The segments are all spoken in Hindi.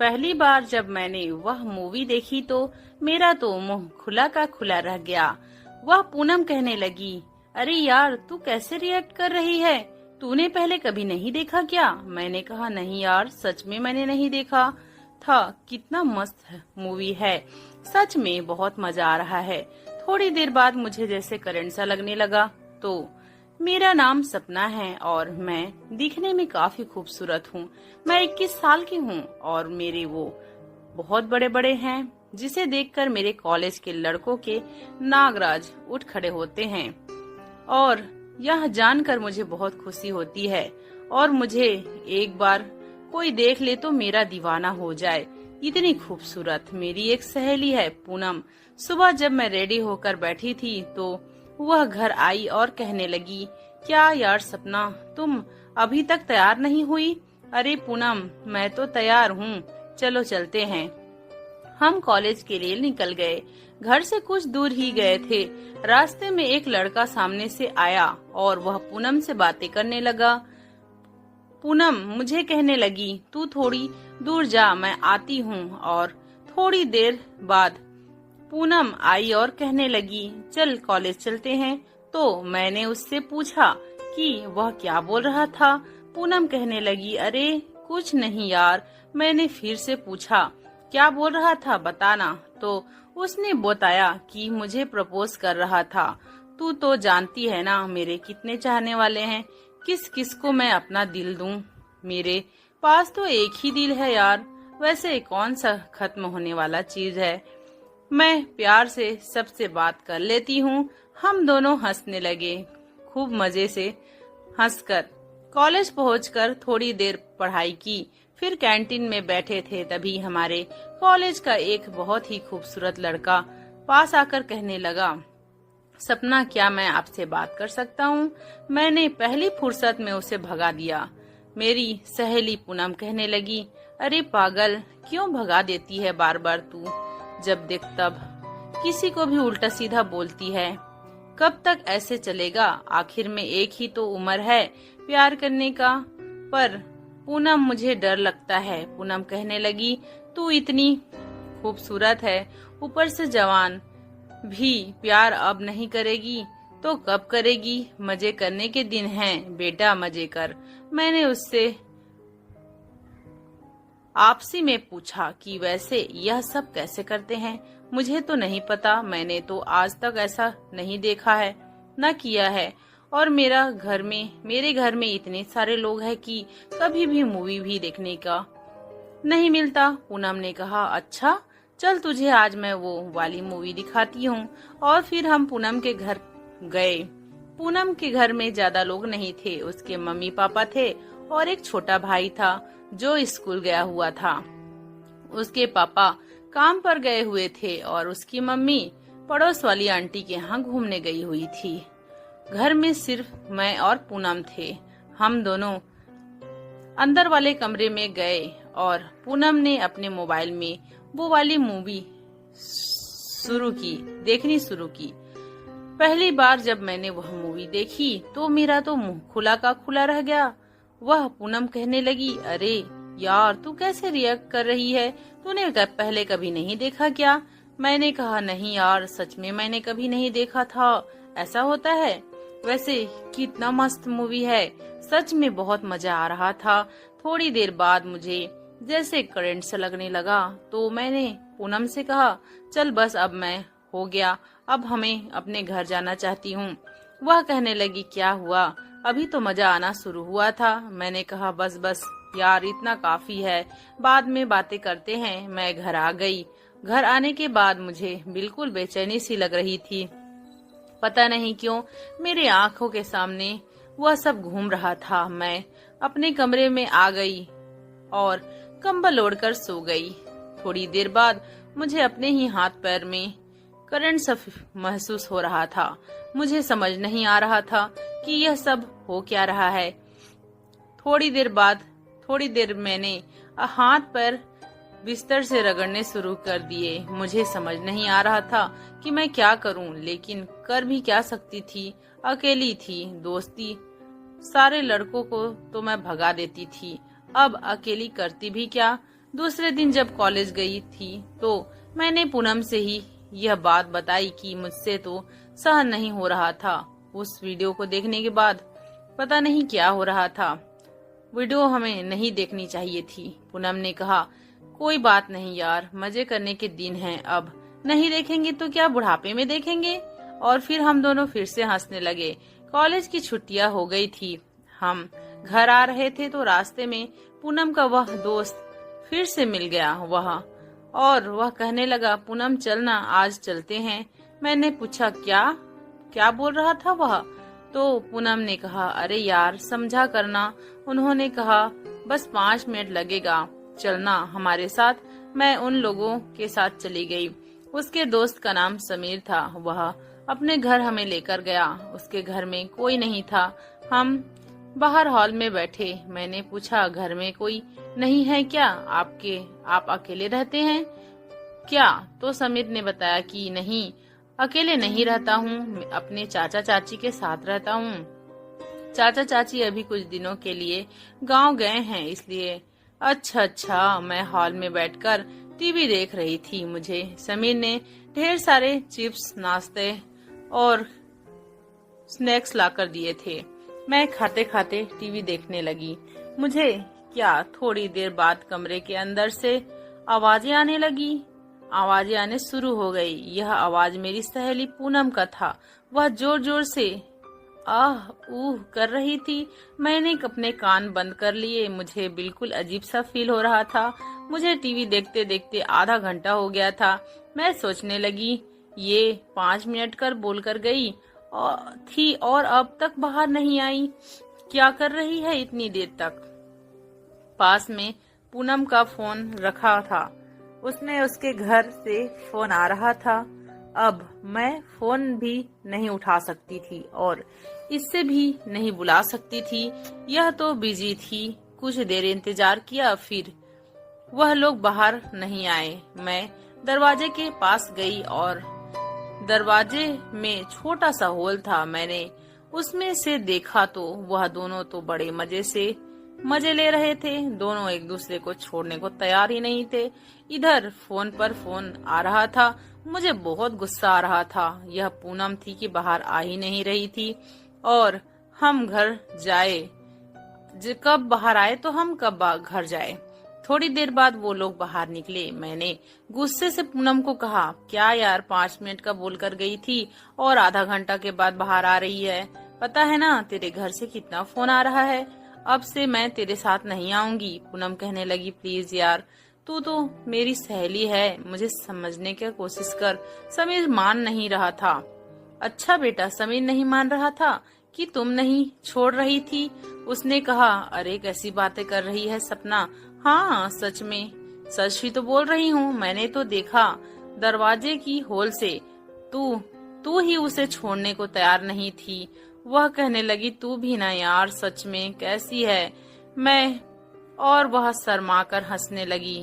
पहली बार जब मैंने वह मूवी देखी तो मेरा तो मुंह खुला का खुला रह गया। वह पूनम कहने लगी, अरे यार तू कैसे रिएक्ट कर रही है? तूने पहले कभी नहीं देखा क्या? मैंने कहा नहीं यार, सच में मैंने नहीं देखा था। कितना मस्त मूवी है, सच में बहुत मजा आ रहा है। थोड़ी देर बाद मुझे जैसे करंट सा लगने लगा। तो मेरा नाम सपना है और मैं दिखने में काफी खूबसूरत हूँ। मैं 21 साल की हूँ और मेरे वो बहुत बड़े बड़े हैं जिसे देखकर मेरे कॉलेज के लड़कों के नागराज उठ खड़े होते हैं। और यह जानकर मुझे बहुत खुशी होती है और मुझे एक बार कोई देख ले तो मेरा दीवाना हो जाए। इतनी खूबसूरत मेरी एक सहेली है पूनम। सुबह जब मैं रेडी होकर बैठी थी तो वह घर आई और कहने लगी, क्या यार सपना, तुम अभी तक तैयार नहीं हुई? अरे पूनम, मैं तो तैयार हूँ, चलो चलते हैं। हम कॉलेज के लिए निकल गए। घर से कुछ दूर ही गए थे। रास्ते में एक लड़का सामने से आया और वह पूनम से बातें करने लगा। पूनम मुझे कहने लगी, तू थोड़ी दूर जा, मैं आती हूँ। और थोड़ी देर बाद पूनम आई और कहने लगी, चल कॉलेज चलते हैं। तो मैंने उससे पूछा कि वह क्या बोल रहा था। पूनम कहने लगी, अरे कुछ नहीं यार, मैंने फिर से पूछा क्या बोल रहा था बताना। तो उसने बताया कि मुझे प्रपोज कर रहा था। तू तो जानती है ना मेरे कितने चाहने वाले हैं, किस किस को मैं अपना दिल दूं। मेरे पास तो एक ही दिल है यार, वैसे कौन सा खत्म होने वाला चीज है। मैं प्यार से सबसे बात कर लेती हूँ। हम दोनों हंसने लगे, खूब मजे से हंसकर कॉलेज पहुंचकर थोड़ी देर पढ़ाई की। फिर कैंटीन में बैठे थे, तभी हमारे कॉलेज का एक बहुत ही खूबसूरत लड़का पास आकर कहने लगा, सपना क्या मैं आपसे बात कर सकता हूँ? मैंने पहली फुर्सत में उसे भगा दिया। मेरी सहेली पूनम कहने लगी, अरे पागल, क्यों भगा देती है बार बार तू? जब देख तब किसी को भी उल्टा सीधा बोलती है। कब तक ऐसे चलेगा? आखिर में एक ही तो उम्र है प्यार करने का। पर पूनम मुझे डर लगता है। पूनम कहने लगी, तू इतनी खूबसूरत है, ऊपर से जवान भी, प्यार अब नहीं करेगी तो कब करेगी? मजे करने के दिन हैं बेटा, मजे कर। मैंने उससे आपसी में पूछा कि वैसे यह सब कैसे करते हैं? मुझे तो नहीं पता, मैंने तो आज तक ऐसा नहीं देखा है, न किया है। और मेरे घर में इतने सारे लोग हैं कि कभी भी मूवी भी देखने का नहीं मिलता। पूनम ने कहा, अच्छा चल तुझे आज मैं वो वाली मूवी दिखाती हूँ। और फिर हम पूनम के घर गए। पूनम के घर में ज्यादा लोग नहीं थे। उसके मम्मी पापा थे और एक छोटा भाई था जो स्कूल गया हुआ था। उसके पापा काम पर गए हुए थे और उसकी मम्मी पड़ोस वाली आंटी के यहाँ घूमने गई हुई थी। घर में सिर्फ मैं और पूनम थे। हम दोनों अंदर वाले कमरे में गए और पूनम ने अपने मोबाइल में वो वाली मूवी देखनी शुरू की। पहली बार जब मैंने वह मूवी देखी तो मेरा तो मुंह खुला का खुला रह गया। वह पूनम कहने लगी, अरे यार तू कैसे रिएक्ट कर रही है? तूने पहले कभी नहीं देखा क्या? मैंने कहा नहीं यार, सच में मैंने कभी नहीं देखा था, ऐसा होता है। वैसे कितना मस्त मूवी है, सच में बहुत मजा आ रहा था। थोड़ी देर बाद मुझे जैसे करंट से लगने लगा तो मैंने पूनम से कहा, चल बस अब मैं हो गया, अब हमें अपने घर जाना चाहती हूँ। वह कहने लगी, क्या हुआ? अभी तो मजा आना शुरू हुआ था। मैंने कहा, बस बस यार इतना काफी है, बाद में बातें करते हैं। मैं घर आ गई। घर आने के बाद मुझे बिल्कुल बेचैनी सी लग रही थी। पता नहीं क्यों मेरे आंखों के सामने वह सब घूम रहा था। मैं अपने कमरे में आ गई और कंबल ओढ़कर सो गई। थोड़ी देर बाद मुझे अपने ही हाथ पैर में करंट सा महसूस हो रहा था। मुझे समझ नहीं आ रहा था कि यह सब हो क्या रहा है। थोड़ी देर मैंने हाथ पैर बिस्तर से रगड़ने शुरू कर दिए। मुझे समझ नहीं आ रहा था कि मैं क्या करूं, लेकिन कर भी क्या सकती थी। अकेली थी। दोस्ती सारे लड़कों को तो मैं भगा देती थी, अब अकेली करती भी क्या? दूसरे दिन जब कॉलेज गई थी तो मैंने पूनम से ही यह बात बताई कि मुझसे तो सहन नहीं हो रहा था। उस वीडियो को देखने के बाद पता नहीं क्या हो रहा था। वीडियो हमें नहीं देखनी चाहिए थी। पूनम ने कहा, कोई बात नहीं यार, मजे करने के दिन हैं, अब नहीं देखेंगे तो क्या बुढ़ापे में देखेंगे। और फिर हम दोनों फिर से हंसने लगे। कॉलेज की छुट्टियां हो गई थी। हम घर आ रहे थे तो रास्ते में पूनम का वह दोस्त फिर से मिल गया। वह कहने लगा, पूनम चलना, आज चलते हैं। मैंने पूछा, क्या क्या बोल रहा था वह? तो पूनम ने कहा, अरे यार समझा करना। उन्होंने कहा, बस 5 मिनट लगेगा, चलना हमारे साथ। मैं उन लोगों के साथ चली गई। उसके दोस्त का नाम समीर था। वह अपने घर हमें लेकर गया। उसके घर में कोई नहीं था। हम बाहर हॉल में बैठे। मैंने पूछा, घर में कोई नहीं है क्या? आप अकेले रहते हैं क्या? तो समीर ने बताया कि नहीं, अकेले नहीं रहता हूँ, अपने चाचा चाची के साथ रहता हूँ। चाचा चाची अभी कुछ दिनों के लिए गांव गए हैं, इसलिए। अच्छा, मैं हॉल में बैठकर टीवी देख रही थी। मुझे समीर ने ढेर सारे चिप्स, नाश्ते और स्नैक्स लाकर दिए थे। मैं खाते खाते टीवी देखने लगी। मुझे क्या, थोड़ी देर बाद कमरे के अंदर से आवाजें आने लगी। आवाजें आने शुरू हो गई। यह आवाज मेरी सहेली पूनम का था। वह जोर जोर से आह ऊह कर रही थी। मैंने अपने कान बंद कर लिए। मुझे बिल्कुल अजीब सा फील हो रहा था। मुझे टीवी देखते देखते आधा घंटा हो गया था। मैं सोचने लगी, ये 5 मिनट कर बोलकर गई थी और अब तक बाहर नहीं आई। क्या कर रही है इतनी देर तक? पास में पूनम का फोन रखा था। उसके घर से फोन आ रहा था। अब मैं फोन भी नहीं उठा सकती थी और इससे भी नहीं बुला सकती थी। यह तो बिजी थी। कुछ देर इंतजार किया, फिर वह लोग बाहर नहीं आए। मैं दरवाजे के पास गई और दरवाजे में छोटा सा होल था। मैंने उसमें से देखा तो वह दोनों तो बड़े मजे ले रहे थे। दोनों एक दूसरे को छोड़ने को तैयार ही नहीं थे। इधर फोन पर फोन आ रहा था। मुझे बहुत गुस्सा आ रहा था। यह पूनम थी कि बाहर आ ही नहीं रही थी और हम घर जाए, कब बाहर आए तो हम कब घर जाए। थोड़ी देर बाद वो लोग बाहर निकले। मैंने गुस्से से पूनम को कहा, क्या यार, 5 मिनट का बोलकर गई थी और आधा घंटा के बाद बाहर आ रही है। पता है ना तेरे घर से कितना फोन आ रहा है। अब से मैं तेरे साथ नहीं आऊंगी। पूनम कहने लगी, प्लीज यार, तू तो मेरी सहेली है, मुझे समझने की कोशिश कर। समीर मान नहीं रहा था। अच्छा बेटा, समीर नहीं मान रहा था कि तुम नहीं छोड़ रही थी? उसने कहा, अरे कैसी बातें कर रही है सपना। हाँ सच में, सच ही तो बोल रही हूँ। मैंने तो देखा दरवाजे की होल से। तू ही उसे छोड़ने को तैयार नहीं थी। वह कहने लगी, तू भी ना यार, सच में कैसी है मैं। और वह शर्मा कर हंसने लगी।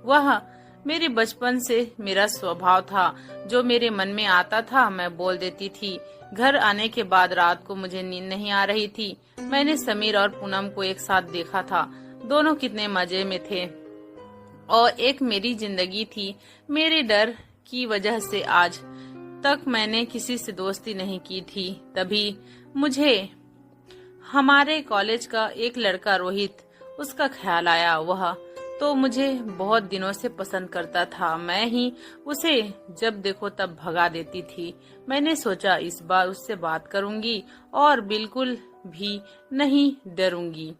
वह मेरे बचपन से मेरा स्वभाव था। जो मेरे मन में आता था मैं बोल देती थी। घर आने के बाद रात को मुझे नींद नहीं आ रही थी। मैंने समीर और पूनम को एक साथ देखा था। दोनों कितने मजे में थे और एक मेरी जिंदगी थी। मेरे डर की वजह से आज तक मैंने किसी से दोस्ती नहीं की थी। तभी मुझे हमारे कॉलेज का एक लड़का रोहित, उसका ख्याल आया। वह तो मुझे बहुत दिनों से पसंद करता था। मैं ही उसे जब देखो तब भगा देती थी। मैंने सोचा इस बार उससे बात करूंगी और बिल्कुल भी नहीं डरूंगी।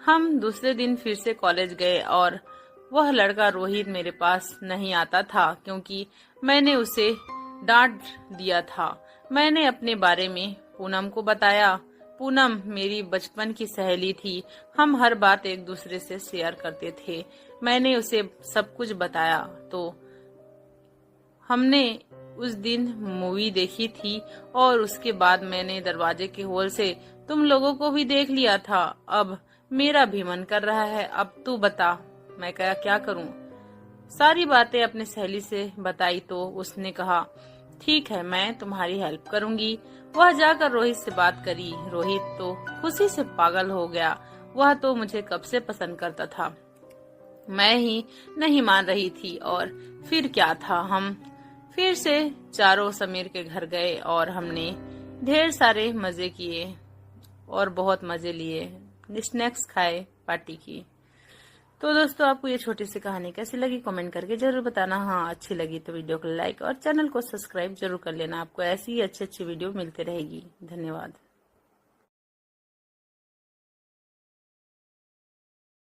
हम दूसरे दिन फिर से कॉलेज गए और वह लड़का रोहित मेरे पास नहीं आता था क्योंकि मैंने उसे डांट दिया था। मैंने अपने बारे में पूनम को बताया। पूनम मेरी बचपन की सहेली थी। हम हर बात एक दूसरे से शेयर करते थे। मैंने उसे सब कुछ बताया तो हमने उस दिन मूवी देखी थी और उसके बाद मैंने दरवाजे के होल से तुम लोगों को भी देख लिया था। अब मेरा भी मन कर रहा है। अब तू बता, मैं क्या करूं? सारी बातें अपनी सहेली से बताई तो उसने कहा, ठीक है, मैं तुम्हारी हेल्प करूंगी। वह जाकर रोहित से बात करी। रोहित तो खुशी से पागल हो गया। वह तो मुझे कब से पसंद करता था। मैं ही नहीं मान रही थी। और फिर क्या था, हम फिर से चारों समीर के घर गए और हमने ढेर सारे मजे किए और बहुत मजे लिए, स्नैक्स खाए, पार्टी की। तो दोस्तों, आपको ये छोटी सी कहानी कैसी लगी कमेंट करके जरूर बताना। हाँ, अच्छी लगी तो वीडियो को लाइक और चैनल को सब्सक्राइब जरूर कर लेना। आपको ऐसी ही अच्छी अच्छी वीडियो मिलती रहेगी। धन्यवाद।